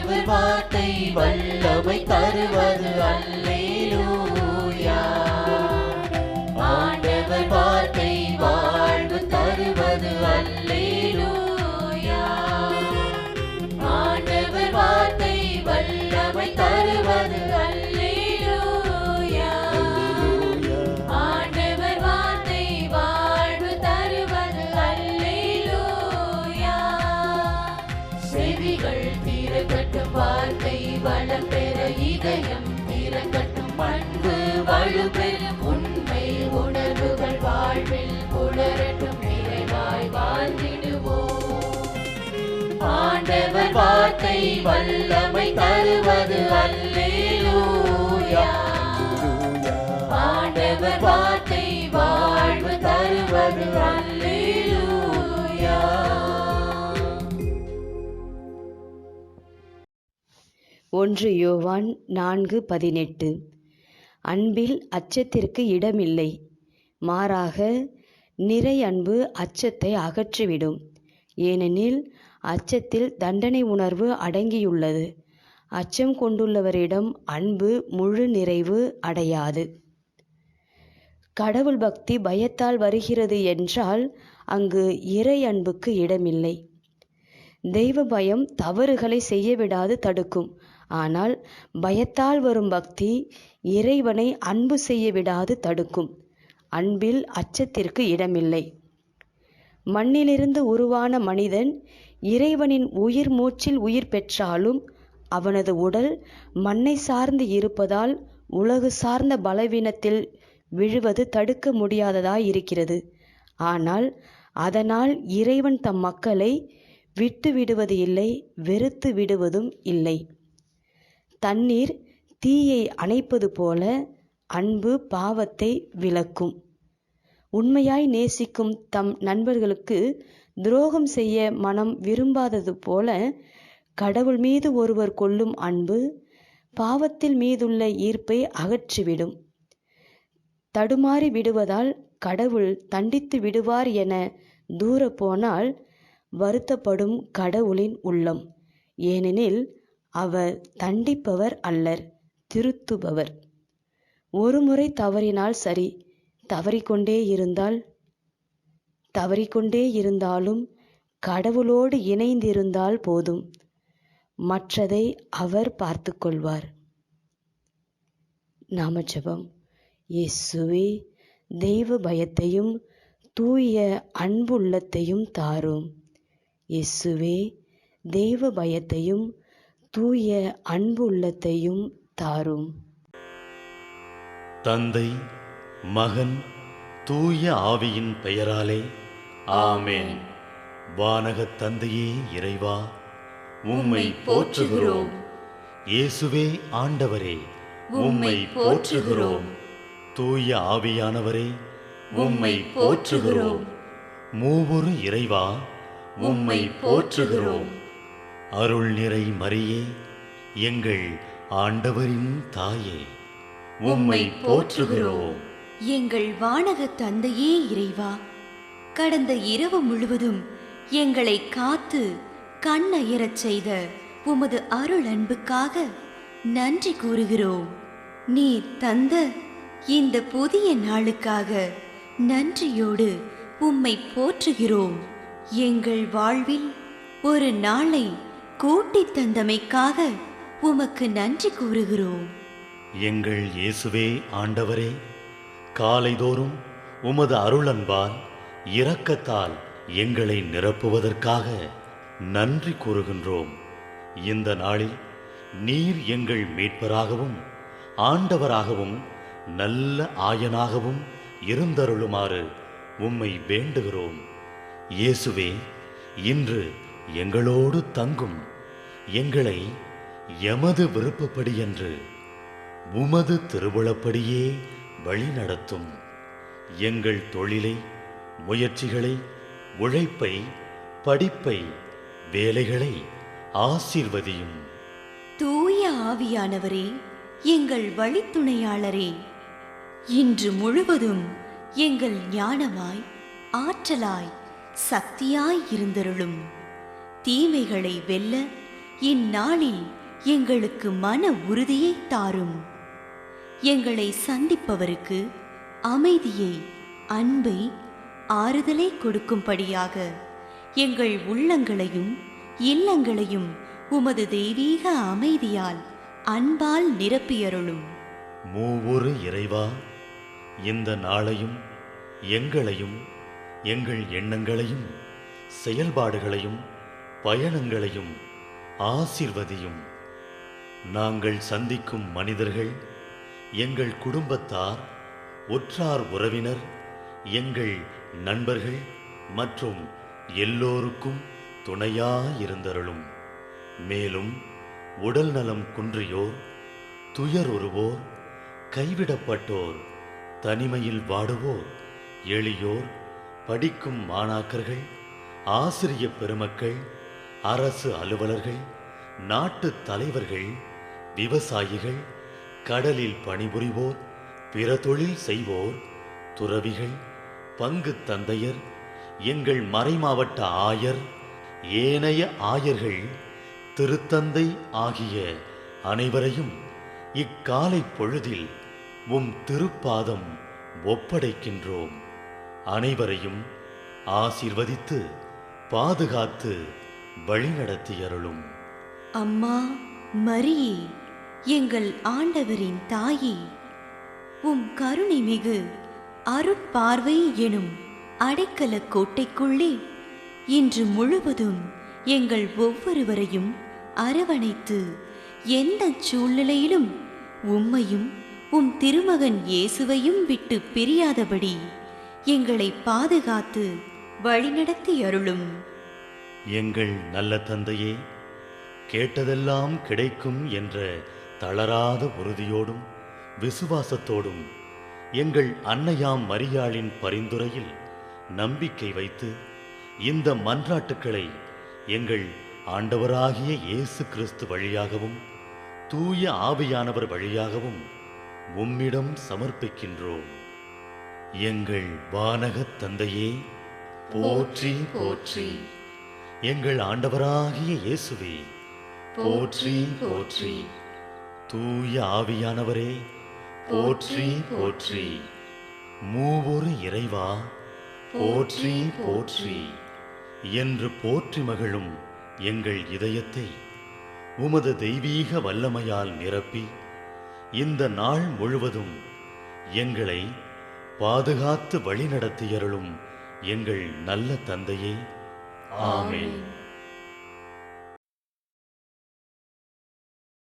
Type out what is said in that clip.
ஆண்டவர் வார்த்தை வல்லமை தருவது அல்லேலூயா. ஆண்டவர் வார்த்தை வாழ்வு தருவது அல்லேலூயா. ஆண்டவர் வார்த்தை வல்லமை தருவது அல்லேலூயா. ஆண்டவர் வார்த்தை வாழ்வு தருவது அல்லேலூயா. செவிகள் திறக்கட்டும், வார்த்தை வளம் பெற இதயம் திறக்கட்டும், அன்பு வலுப்பெறும், உண்மை உணர்வுகள் வாழ்வில் புலரட்டும், நிறைவாய் வாழ்ந்திடுவோம். ஆண்டவர் வார்த்தை வல்லமை தருவது அல்லேலூயா. ஆண்டவர் வார்த்தை வாழ்வு தருவது அல்லேலூயா. ஒன்று யோவான் 4:18. அன்பில் அச்சத்திற்கு இடமில்லை, மாறாக நிறை அன்பு அச்சத்தை அகற்றிவிடும். ஏனெனில் அச்சத்தில் தண்டனை உணர்வு அடங்கியுள்ளது. அச்சம் கொண்டுள்ளவரிடம் அன்பு முழு நிறைவு அடையாது. கடவுள் பக்தி பயத்தால் வருகிறது என்றால் அங்கு இறை அன்புக்கு இடமில்லை. தெய்வ பயம் தவறுகளை செய்ய விடாது தடுக்கும். ஆனால் பயத்தால் வரும் பக்தி இறைவனை அன்பு செய்ய விடாது தடுக்கும். அன்பில் அச்சத்திற்கு இடமில்லை. மண்ணிலிருந்து உருவான மனிதன் இறைவனின் உயிர் மூச்சில் உயிர் பெற்றாலும் அவனது உடல் மண்ணை சார்ந்து இருப்பதால் உலகு சார்ந்த பலவீனத்தில் விழுவது தடுக்க முடியாததாய் இருக்கிறது. ஆனால் அதனால் இறைவன் தம் மக்களை விட்டு விடுவது இல்லை, வெறுத்து விடுவதும் இல்லை. தண்ணீர் தீயை அணைப்பது போல அன்பு பாவத்தை விலக்கும். உண்மையாய் நேசிக்கும் தம் நண்பர்களுக்கு துரோகம் செய்ய மனம் விரும்பாதது போல கடவுள் மீது ஒருவர் கொள்ளும் அன்பு பாவத்தில் மீதுள்ள ஈர்ப்பை அகற்றிவிடும். தடுமாறி விடுவதால் கடவுள் தண்டித்து விடுவார் என தூர போனால் வருத்தப்படும் கடவுளின் உள்ளம். ஏனெனில் அவர் தண்டிப்பவர் அல்லர், திருத்துபவர். ஒரு முறை தவறினால் சரி, தவறிக்கொண்டே இருந்தாலும் கடவுளோடு இணைந்திருந்தால் போதும். மற்றதை அவர் பார்த்து கொள்வார். நாம ஜெபம். இயேசுவே, தெய்வ பயத்தையும் தூய அன்புள்ளத்தையும் தாரும். இயேசுவே, தெய்வ பயத்தையும் தூய அன்புள்ளத்தையும் தாரும். தந்தை, மகன், தூய ஆவியின் பெயராலே ஆமென். வானகத் தந்தையே இறைவா, உம்மை போற்றுகிறோம். இயேசுவே ஆண்டவரே, உம்மை போற்றுகிறோம். தூய ஆவியானவரே, உம்மை போற்றுகிறோம். மூவொரு இறைவா, உம்மை போற்றுகிறோம். அருள் நிறை மரியே, எங்கள் ஆண்டவரின் தாயே, உம்மை போற்றுகிறோம். எங்கள் வானக தந்தையே இறைவா, கடந்த இரவு முழுவதும் எங்களை காத்து கண்ணயரச் செய்த உமது அருள் அன்புக்காக நன்றி கூறுகிறோம். நீர் தந்த இந்த புதிய நாளுக்காக நன்றியோடு உம்மை போற்றுகிறோம். எங்கள் வாழ்வில் ஒரு நாளை கூட்டித் தந்தமைக்காக உமக்கு நன்றி கூறுகிறோம். எங்கள் இயேசுவே ஆண்டவரே, காலைதோறும் உமது அருளன்பால் இரக்கத்தால் எங்களை நிரப்புவதற்காக நன்றி கூறுகின்றோம். இந்த நாளில் நீர் எங்கள் மீட்பராகவும் ஆண்டவராகவும் நல்ல ஆயனாகவும் இருந்தருளுமாறு உம்மை வேண்டுகிறோம். இயேசுவே, இன்று எங்களோடு தங்கும். எங்களை எமது விருப்பப்படியன்று உமது திருவுளப்படியே வழிநடத்தும். எங்கள் தொழிலை, முயற்சிகளை, உழைப்பை, படிப்பை, வேலைகளை ஆசீர்வதியும். தூய ஆவியானவரே, எங்கள் வழித்துணையாளரே, இன்று முழுவதும் எங்கள் ஞானமாய், ஆற்றலாய், சக்தியாய் இருந்தருளும். தீமைகளை வெல்ல இந்நாளில் எங்களுக்கு மன உறுதியை தாரும். எங்களை சந்திப்பவருக்கு அமைதியை, அன்பை, ஆறுதலை கொடுக்கும்படியாக எங்கள் உள்ளங்களையும் இல்லங்களையும் உமது தெய்வீக அமைதியால், அன்பால் நிரப்பியருளும். மூவொரு இறைவா, இந்த நாளையும் எங்களையும் எங்கள் எண்ணங்களையும் செயல்பாடுகளையும் பயணங்களையும் ஆசீர்வதியும். நாங்கள் சந்திக்கும் மனிதர்கள், எங்கள் குடும்பத்தார், உற்றார் உறவினர், எங்கள் நண்பர்கள் மற்றும் எல்லோருக்கும் துணையாயிருந்தருளும். மேலும் உடல் நலம் குன்றியோர், துயருறுவோர், கைவிடப்பட்டோர், தனிமையில் வாடுவோர், எளியோர், படிக்கும் மாணாக்கர்கள், ஆசிரிய பெருமக்கள், அரசு அலுவலர்கள், நாட்டு தலைவர்கள், விவசாயிகள், கடலில் பணிபுரிவோர், பிற தொழில் செய்வோர், துறவிகள், பங்கு தந்தையர், எங்கள் மறைமாவட்ட ஆயர், ஏனைய ஆயர்கள், திருத்தந்தை ஆகிய அனைவரையும் இக்காலை பொழுதில் உம் திருப்பாதம் ஒப்படைக்கின்றோம். அனைவரையும் ஆசீர்வதித்து பாதுகாத்து வழிநடத்தியருளும். அம்மா மரியே, எங்கள் ஆண்டவரின் தாயே, உம் கருணை மிகு அருட்பார்வை எனும் அடைக்கல கோட்டைக்குள்ளே இன்று முழுவதும் எங்கள் ஒவ்வொருவரையும் அரவணைத்து, எந்த சூழ்நிலையிலும் உம்மையும் உம் திருமகன் இயேசுவையும் விட்டு பிரியாதபடி எங்களை பாதுகாத்து வழிநடத்தி அருளும். எங்கள் நல்ல தந்தையே, கேட்டதெல்லாம் கிடைக்கும் என்ற தளராத உறுதியோடும் விசுவாசத்தோடும் எங்கள் அன்னையாம் மரியாளின் பரிந்துரையில் நம்பிக்கை வைத்து இந்த மன்றாட்டுக்களை எங்கள் ஆண்டவராகிய இயேசு கிறிஸ்து வழியாகவும் தூய ஆவியானவர் வழியாகவும் உம்மிடம் சமர்ப்பிக்கின்றோம். எங்கள் வானகத் தந்தையே, போற்றி போற்றி. எங்கள் ஆண்டவராகிய இயேசுவே, போற்றி போற்றி. தூய ஆவியானவரே, போற்றி போற்றி. மூவொரு இறைவா, போற்றி போற்றி என்று போற்றி மகிழும் எங்கள் இதயத்தை உமது தெய்வீக வல்லமையால் நிரப்பி இந்த நாள் முழுவதும் எங்களை பாதுகாத்து வழிநடத்தியருளும் எங்கள் நல்ல தந்தையே, ஆமென்.